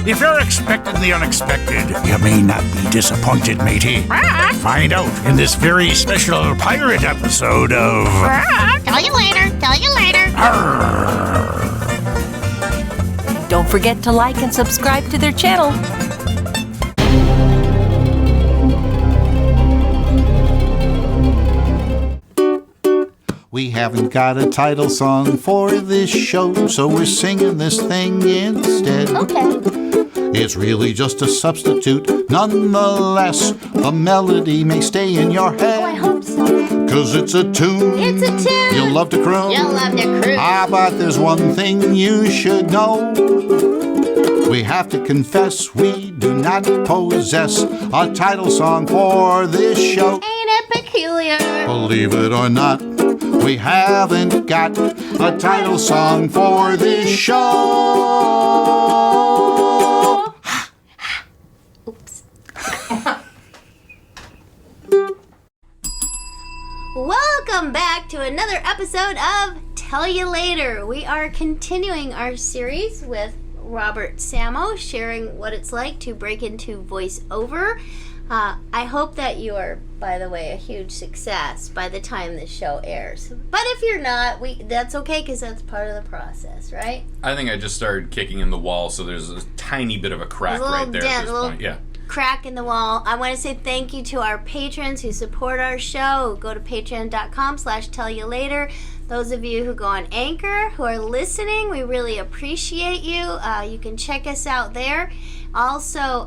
If you're expecting the unexpected, you may not be disappointed, matey. Find out in this very special pirate episode of... Tell you later. Arr. Don't forget to like and subscribe to their channel. We haven't got a title song for this show, so we're singing this thing instead. Okay. It's really just a substitute. Nonetheless, the melody may stay in your head. Oh, I hope so. 'Cause it's a tune. It's a tune. You'll love to croon. You'll love to cruise. But there's one thing you should know. We have to confess we do not possess a title song for this show. Ain't it peculiar? Believe it or not, we haven't got a title song for this show. Oops. Welcome back to another episode of Tell You Later. We are continuing our series with Robert Samo, sharing what it's like to break into voiceover. I hope that you are, by the way, a huge success by the time this show airs. But if you're not, that's okay, because that's part of the process, right? I think I just started kicking in the wall, so there's a tiny bit of a crack right there at this point. Yeah. Crack in the wall. I want to say thank you to our patrons who support our show. Go to patreon.com/tellyoulater. Those of you who go on Anchor, who are listening, we really appreciate you. You can check us out there. Also,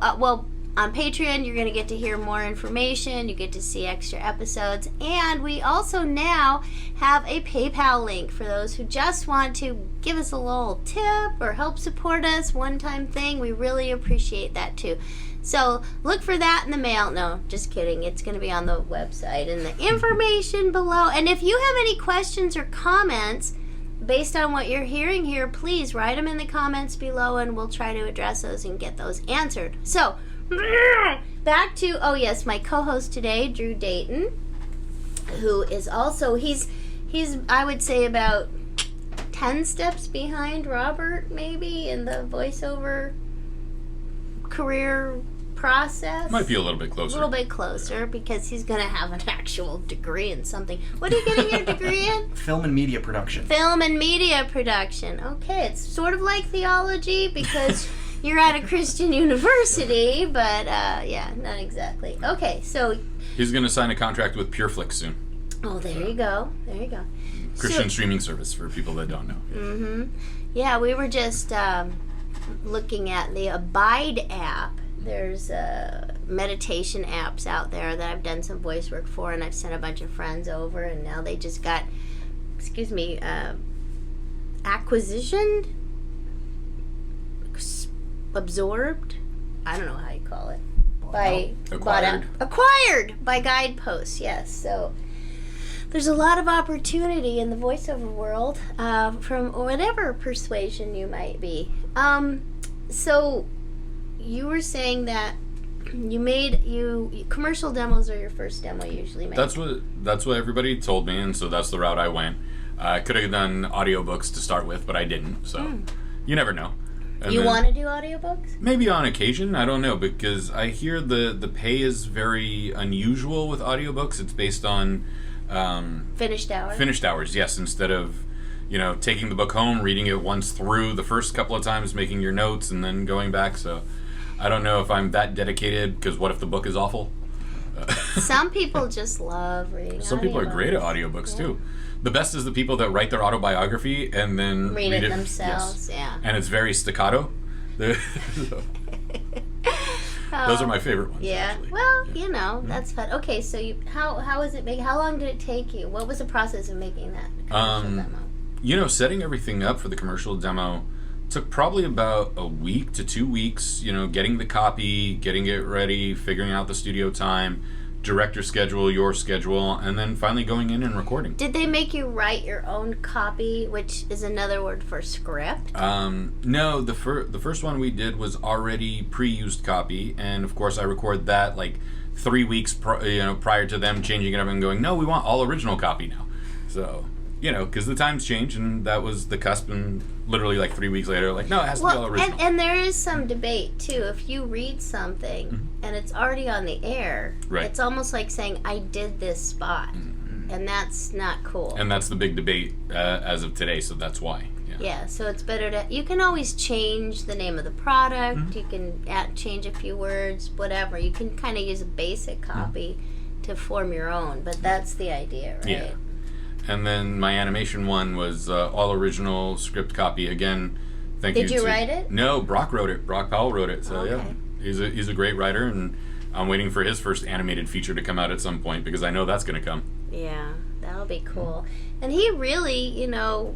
on Patreon, you're going to get to hear more information. You get to see extra episodes. And we also now have a PayPal link for those who just want to give us a little tip or help support us. One-time thing. We really appreciate that too. So look for that in the mail. No, just kidding. It's going to be on the website and the information below. And if you have any questions or comments based on what you're hearing here, please write them in the comments below and we'll try to address those and get those answered. So, back to, my co-host today, Drew Dayton, who is also, he's I would say about 10 steps behind Robert, maybe, in the voiceover career process. Might be a little bit closer. A little bit closer, because he's going to have an actual degree in something. What are you getting your degree in? Film and media production. Film and media production. Okay, it's sort of like theology, because... You're at a Christian university, but not exactly. Okay, so... He's going to sign a contract with PureFlix soon. Oh, there you go. Christian streaming service for people that don't know. Mm-hmm. Yeah, we were just looking at the Abide app. There's meditation apps out there that I've done some voice work for, and I've sent a bunch of friends over, and now they just got, acquisitioned? Absorbed, I don't know how you call it, acquired by Guideposts. Yes, so there's a lot of opportunity in the voiceover world from whatever persuasion you might be. So you were saying that you commercial demos are your first demo you usually make. That's what everybody told me, and so that's the route I went. I could have done audiobooks to start with, but I didn't. So you never know. And you want to do audiobooks? Maybe on occasion. I don't know, because I hear the pay is very unusual with audiobooks. It's based on finished hours. Finished hours, yes. Instead of taking the book home, reading it once through the first couple of times, making your notes, and then going back. So I don't know if I'm that dedicated, because what if the book is awful? Some people just love reading. Some people are great at audiobooks too. The best is the people that write their autobiography and then read it themselves. Yes. Yeah. And it's very staccato. Those are my favorite ones. Yeah. Actually. Well, that's fun. Okay, so how was it made? How long did it take you? What was the process of making that commercial demo? Setting everything up for the commercial demo took probably about a week to 2 weeks. Getting the copy, getting it ready, figuring out the studio time, director schedule, your schedule, and then finally going in and recording. Did they make you write your own copy, which is another word for script? No, the first one we did was already pre-used copy, and of course I record that like 3 weeks prior to them changing it up and going, no, we want all original copy now. So, because the times change, and that was the cusp, and literally like 3 weeks later, like, no, it has to be all original. And there is some debate too. If you read something and it's already on the air, it's almost like saying, I did this spot. And that's not cool. And that's the big debate as of today, so that's why. Yeah, so it's better to... You can always change the name of the product. You can change a few words, whatever. You can kind of use a basic copy to form your own, but that's the idea, right? Yeah. And then my animation one was all original script copy. Again, thank you to... Did you write it? No, Brock wrote it. Brock Powell wrote it, so yeah. He's a great writer, and I'm waiting for his first animated feature to come out at some point, because I know that's going to come. Yeah, that'll be cool. And he really, you know...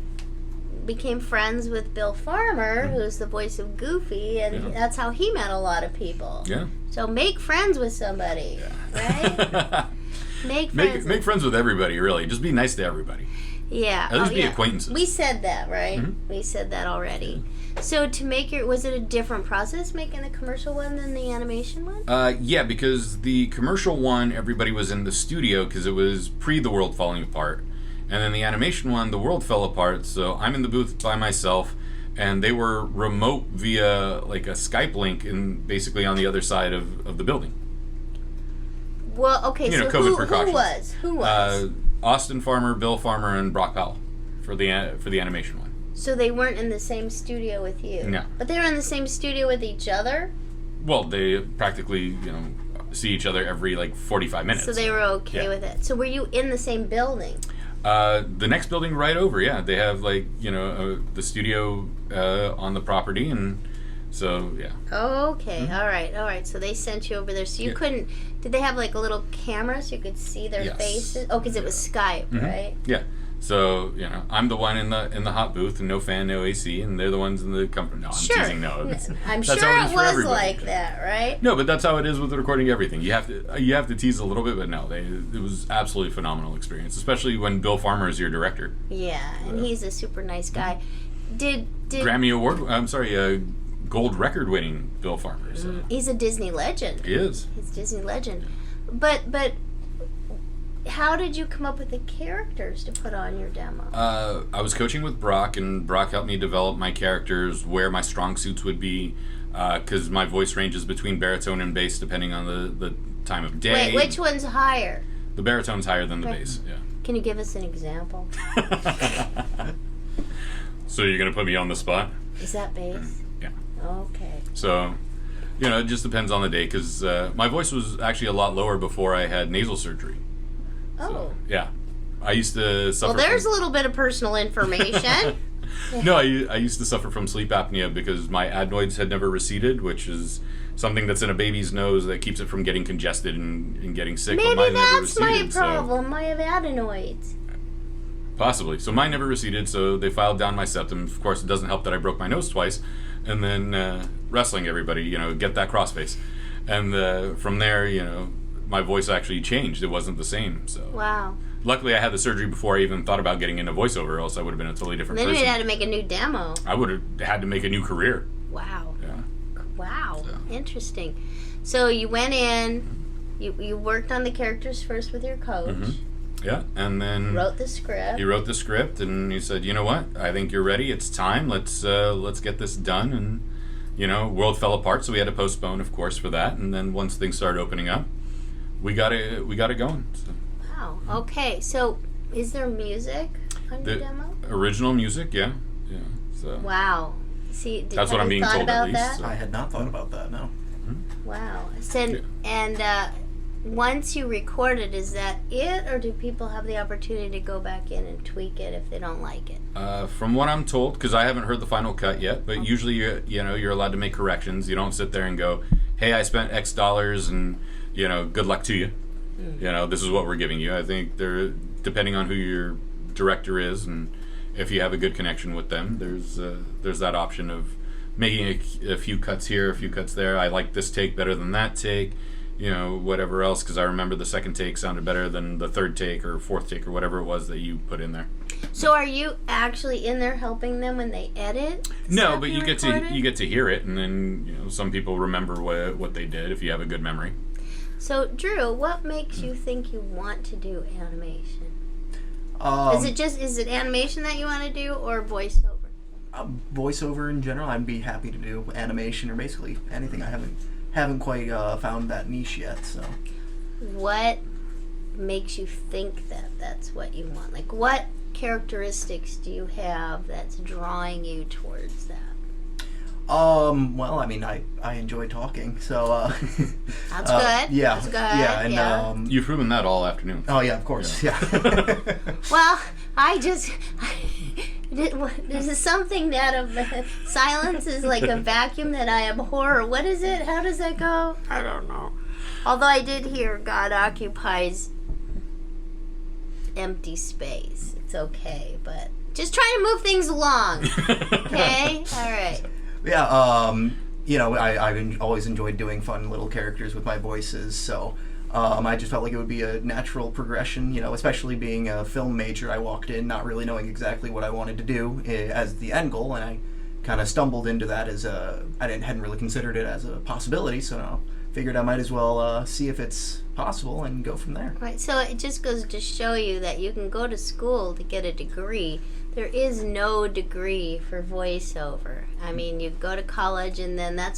became friends with Bill Farmer, who's the voice of Goofy, and that's how he met a lot of people. Yeah. So make friends with somebody, right? Make friends with everybody, really. Just be nice to everybody. Yeah. At least be acquaintances. We said that, right? We said that already. So to make was it a different process making the commercial one than the animation one? Yeah, because the commercial one, everybody was in the studio because it was pre The World Falling Apart. And then the animation one, the world fell apart, so I'm in the booth by myself, and they were remote via like a Skype link and basically on the other side of the building. Well, okay, so COVID who was? Austin Farmer, Bill Farmer, and Brock Powell for the animation one. So they weren't in the same studio with you? No. But they were in the same studio with each other? Well, they practically, see each other every like 45 minutes. So they were okay with it. So were you in the same building? The next building right over, yeah. They have the studio on the property, and so yeah. Oh, okay. All right. So they sent you over there. So you couldn't. Did they have like a little camera so you could see their faces? Oh, because it was Skype, right? Yeah. So I'm the one in the hot booth, and no fan, no AC, and they're the ones in the comfort. No, I'm teasing. No, I'm sure it was like that, right? No, but that's how it is with recording everything. You have to tease a little bit, but no, it was absolutely phenomenal experience, especially when Bill Farmer is your director. Yeah, and he's a super nice guy. Did Grammy Award? I'm sorry, gold record winning Bill Farmer. So. He's a Disney legend. He is. He's a Disney legend, but. How did you come up with the characters to put on your demo? I was coaching with Brock, and Brock helped me develop my characters, where my strong suits would be, because my voice ranges between baritone and bass depending on the time of day. Wait, which one's higher? The baritone's higher than the bass, yeah. Can you give us an example? So you're going to put me on the spot? Is that bass? Yeah. Okay. So, it just depends on the day, because my voice was actually a lot lower before I had nasal surgery. So, yeah. I used to suffer. Well, there's a little bit of personal information. No, I used to suffer from sleep apnea because my adenoids had never receded, which is something that's in a baby's nose that keeps it from getting congested and getting sick. Maybe but mine that's never receded, my problem. I have adenoids. Possibly. So mine never receded, so they filed down my septum. Of course, it doesn't help that I broke my nose twice. And then wrestling everybody, get that crossface. And from there, my voice actually changed. It wasn't the same. So wow. Luckily, I had the surgery before I even thought about getting into voiceover, else I would have been a totally different person. Then you had to make a new demo. I would have had to make a new career. Wow. Yeah. Wow. So. Interesting. So you went in, you worked on the characters first with your coach. Mm-hmm. Yeah, and then wrote the script. He wrote the script, and he said, "You know what? I think you're ready. It's time. Let's get this done." And world fell apart, so we had to postpone, of course, for that. And then once things started opening up, we got it going. So. Wow. Okay. So, is there music on your demo? Original music, yeah. So. Wow. See, that's what I'm being told at least. That? So. I had not thought about that. No. Mm-hmm. Wow. So, and once you record it, is that it, or do people have the opportunity to go back in and tweak it if they don't like it? From what I'm told, because I haven't heard the final cut yet, but usually you're allowed to make corrections. You don't sit there and go, "Hey, I spent X dollars, and good luck to you." This is what we're giving you. I think depending on who your director is, and if you have a good connection with them, there's that option of making a few cuts here, a few cuts there. I like this take better than that take. Whatever else, because I remember the second take sounded better than the third take or fourth take or whatever it was that you put in there. So are you actually in there helping them when they edit? No, but you get to hear it, and then some people remember what they did if you have a good memory. So Drew, what makes you think you want to do animation? Is it animation that you want to do, or voiceover? Voiceover in general, I'd be happy to do animation or basically anything. I haven't quite found that niche yet. So, what makes you think that that's what you want? Like, what characteristics do you have that's drawing you towards that? Well, I mean, I enjoy talking, so That's good. Yeah, That's good. yeah, and yeah. You've proven that all afternoon. Oh yeah, of course, yeah. Well, this is something that silence is like a vacuum that I abhor. What is it? How does that go? I don't know. Although I did hear God occupies empty space. It's okay, but just trying to move things along. Okay? All right. Yeah, you know, I've always enjoyed doing fun little characters with my voices, so I just felt like it would be a natural progression, you know, especially being a film major. I walked in not really knowing exactly what I wanted to do as the end goal, and I kind of stumbled into that as hadn't really considered it as a possibility, so I figured I might as well see if it's possible and go from there. Right, so it just goes to show you that you can go to school to get a degree. There is no degree for voiceover. I mean, you go to college and then I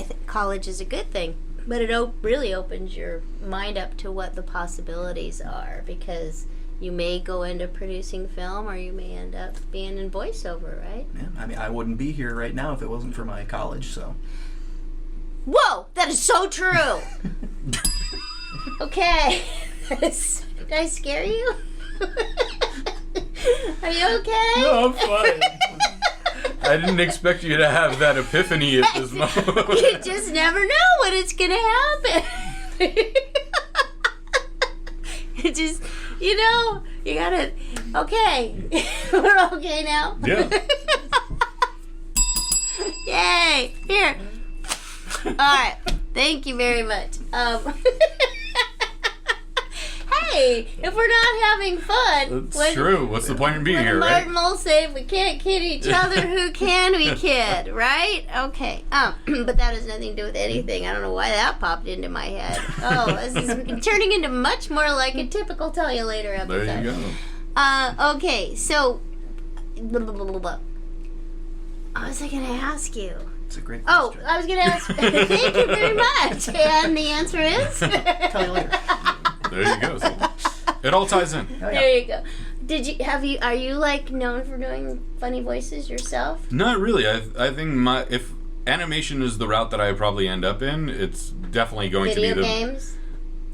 think college is a good thing, but it really opens your mind up to what the possibilities are, because you may go into producing film or you may end up being in voiceover, right? Yeah, I mean, I wouldn't be here right now if it wasn't for my college, so. Whoa, that is so true. Okay. Did I scare you? Are you okay? No, I'm fine. I didn't expect you to have that epiphany at this moment. You just never know when it's gonna happen. It just, you know, you gotta. Okay, we're okay now. Yeah. Yay! Here. All right. Thank you very much. Hey, if we're not having fun, That's true. What's the point in being here, right? Martin will say, if we can't kid each other, who can we kid, right? Okay. But that has nothing to do with anything. I don't know why that popped into my head. Oh, this is turning into much more like a typical Tell You Later episode. There you go. Okay, so what was I going to ask you? It's a great Oh, question. I was going to ask. Thank you very much. And the answer is? Tell you later. There you go. So it all ties in. Oh, yeah. There you go. Are you like known for doing funny voices yourself? Not really. I think if animation is the route that I probably end up in, it's definitely going Video to be games?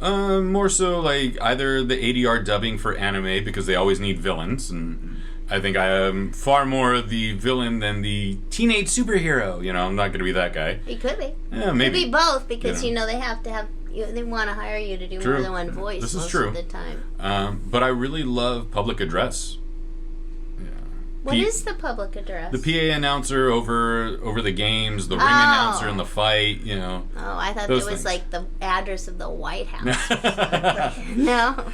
more so like either the ADR dubbing for anime, because they always need villains, and I think I am far more the villain than the teenage superhero. You know, I'm not going to be that guy. You could be. Yeah, maybe. Could be both, because Yeah. you know they have to have. They want to hire you to do True. more than one voice This is most true. of the time. But I really love public address. Yeah. What is the public address? The PA announcer over the games, the ring announcer in the fight, you know. Oh, I thought it those was things. like the address of the White House. No.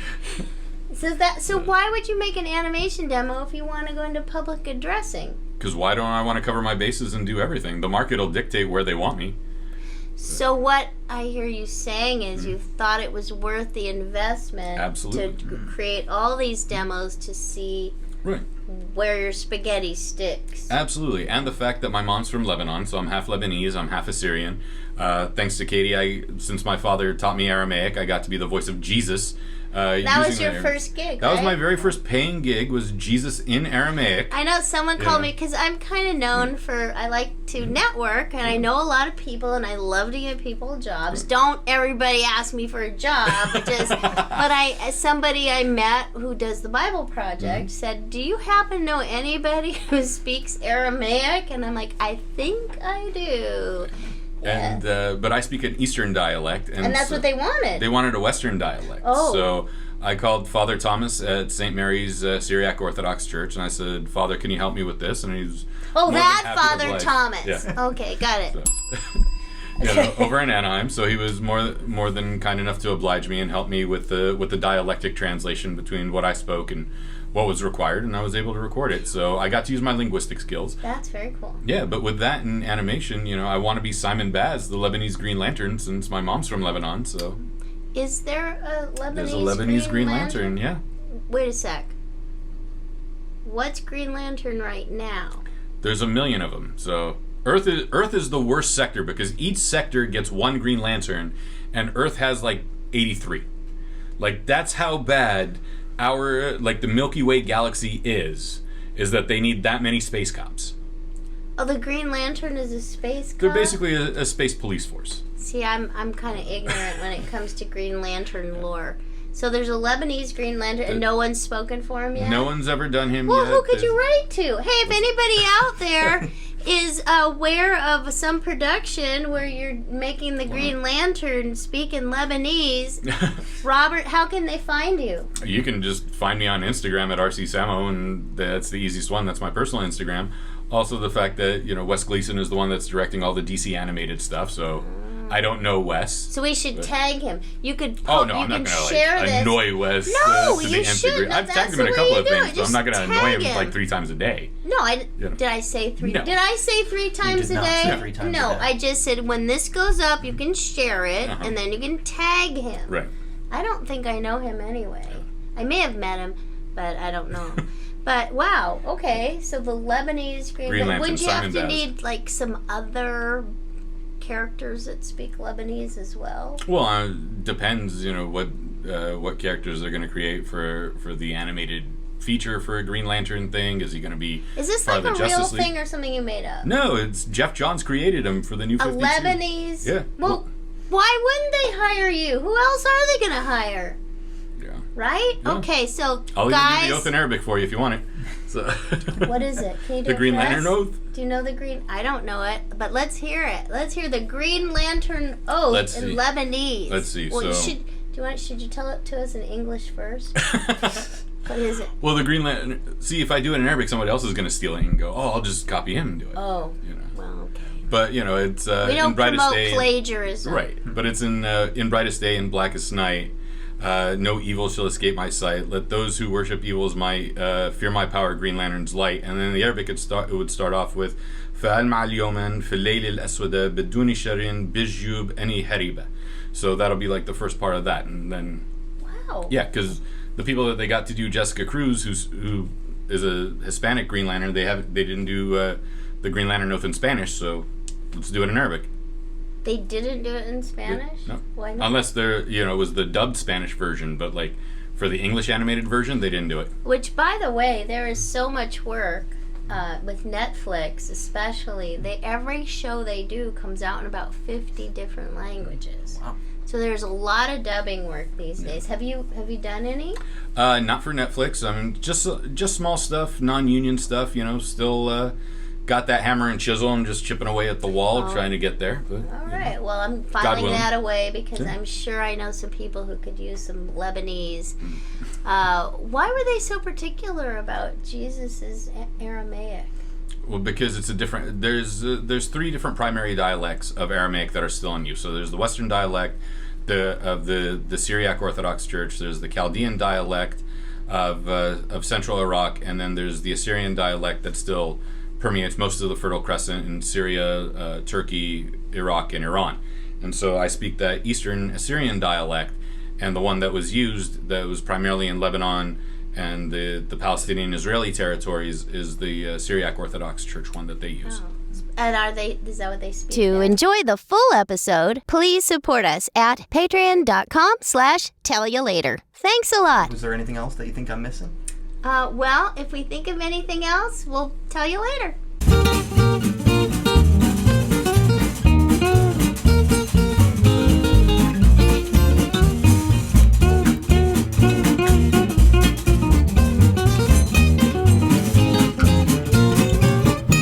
So why would you make an animation demo if you want to go into public addressing? Because why don't I want to cover my bases and do everything? The market will dictate where they want me. So what I hear you saying is you thought it was worth the investment Absolutely. to create all these demos to see Right. where your spaghetti sticks. Absolutely. And the fact that my mom's from Lebanon, so I'm half Lebanese, I'm half Assyrian. Thanks to Katie, since my father taught me Aramaic, I got to be the voice of Jesus. That was your first gig, That was right? my very first paying gig, was Jesus in Aramaic. I know someone called Yeah. me, because I'm kind of known for, I like to network, and I know a lot of people, and I love to give people jobs. Don't everybody ask me for a job, but somebody I met who does the Bible Project said, do you happen to know anybody who speaks Aramaic? And I'm like, I think I do. And but I speak an Eastern dialect, And that's so what they wanted. They wanted a Western dialect. Oh. So I called Father Thomas at St. Mary's Syriac Orthodox Church, and I said, "Father, can you help me with this?" And he's more than happy to Father oblige. Thomas. Yeah. Okay, got it. So, over in Anaheim. So he was more than kind enough to oblige me and help me with the dialectic translation between what I spoke and what was required, and I was able to record it. So I got to use my linguistic skills. That's very cool. Yeah, but with that in animation, you know, I want to be Simon Baz, the Lebanese Green Lantern, since my mom's from Lebanon. So Is there a Lebanese there's a Lebanese Green Lantern. Yeah. Wait a sec. What's Green Lantern right now? There's a million of them. So Earth is the worst sector because each sector gets one Green Lantern, and Earth has like 83. Like, that's how bad our, like, the Milky Way galaxy is that they need that many space cops. Oh, the Green Lantern is a space cop? They're basically a space police force. See, I'm kind of ignorant when it comes to Green Lantern lore. So there's a Lebanese Green Lantern, and no one's spoken for him yet? No one's ever done him well, yet. Who could you write to? Hey, if anybody out there is aware of some production where you're making the Green Lantern speaking Lebanese, Robert, how can they find you? You can just find me on Instagram at RCSamo, and that's the easiest one. That's my personal Instagram. Also, the fact that, Wes Gleason is the one that's directing all the DC animated stuff, so I don't know Wes. So we should tag him. You could I'm not going to annoy Wes no, to you the nth degree. shouldn't. I've That's tagged him in a the couple way of you do things, it. so I'm not going to Just annoy him tag like 3 times a day. No, did I say 3? No. Did I say 3 times did a not day? say 3 times no, a day. I just said when this goes up, you can share it, and then you can tag him. Right. I don't think I know him anyway. I may have met him, but I don't know. But wow, okay. So the Lebanese Green Lantern, would you have Simon to Baz. need like some other characters that speak Lebanese as well? Well, depends, what characters they're going to create for the animated feature for a Green Lantern thing. Is he going to be Is this part like of a the real Justice League? thing or something you made up? No, it's Jeff Johns created him for the new A 52. Lebanese? Yeah. Well, why wouldn't they hire you? Who else are they going to hire? Yeah. Right? Yeah. Okay, so I'll even guys, do the oath in Arabic for you if you want it. So. what is it? Can you do The it Green for us? Lantern Oath? Do you know the Green? I don't know it, but let's hear it. Let's hear the Green Lantern Oath Let's in see. Lebanese. Let's see, Well, so- should you tell it to us in English first? What is it? Well, the Green Lantern. See, if I do it in Arabic, somebody else is going to steal it and go, "Oh, I'll just copy him and do it." Oh, well, okay. But it's We in don't Brightest promote Day. plagiarism. Right, but it's in Brightest Day and Blackest Night. No evil shall escape my sight. Let those who worship evil as my fear my power. Green Lantern's light. And then in the Arabic, it would start off with فَأَلْمَعَ الْيَوْمًا فِي اللَّيْلِ الْأَسْوَدَ بِدُونِ شَرٍ بِجْيُوبْ أَنِي هَرِبَ. So that'll be like the first part of that, and then Wow. yeah, because the people that they got to do Jessica Cruz, who is a Hispanic Green Lantern, they didn't do the Green Lantern Oath in Spanish, so let's do it in Arabic. They didn't do it in Spanish? No. Why not? Unless it was the dubbed Spanish version, but like for the English animated version, they didn't do it. Which, by the way, there is so much work with Netflix, especially. Every show they do comes out in about 50 different languages. Wow. So there's a lot of dubbing work these days. Have you done any? Not for Netflix. I mean, just small stuff, non-union stuff. Still got that hammer and chisel and just chipping away at the wall, trying to get there. But, All right. Well, I'm filing willing. that away because Yeah. I'm sure I know some people who could use some Lebanese. Why were they so particular about Jesus's Aramaic? Well, because it's a different. There's 3 different primary dialects of Aramaic that are still in use. So there's the Western dialect of the Syriac Orthodox Church. There's the Chaldean dialect of Central Iraq, and then there's the Assyrian dialect that still permeates most of the Fertile Crescent in Syria, Turkey, Iraq, and Iran. And so I speak the Eastern Assyrian dialect, and the one that was used that was primarily in Lebanon and the Palestinian Israeli territories is the Syriac Orthodox Church one that they use. And is that what they speak? To there? enjoy the full episode, please support us at patreon.com/tellyolater. Thanks a lot. Was there anything else that you think I'm missing? Well, if we think of anything else, we'll tell you later.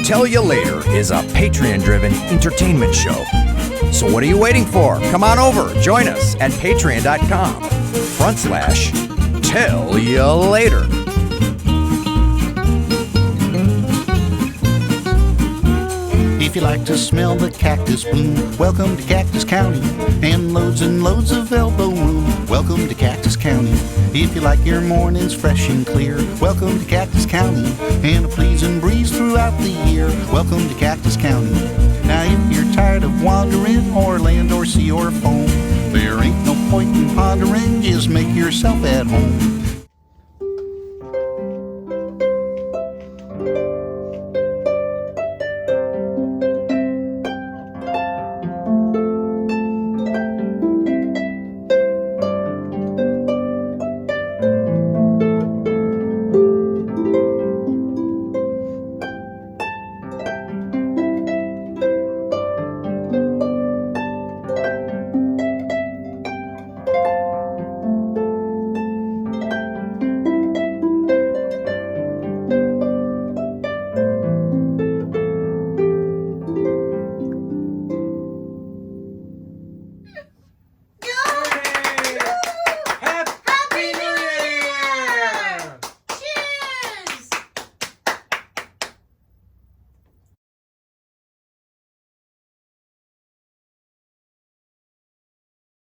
Tell You Later is a Patreon-driven entertainment show. So what are you waiting for? Come on over. Join us at patreon.com/Tell You Later. If you like to smell the cactus bloom, welcome to Cactus County. And loads of elbow room, welcome to Cactus County. If you like your mornings fresh and clear, welcome to Cactus County. And a pleasing breeze throughout the year, welcome to Cactus County. Now if you're tired of wandering o'er land or sea or foam, there ain't no point in pondering, just make yourself at home.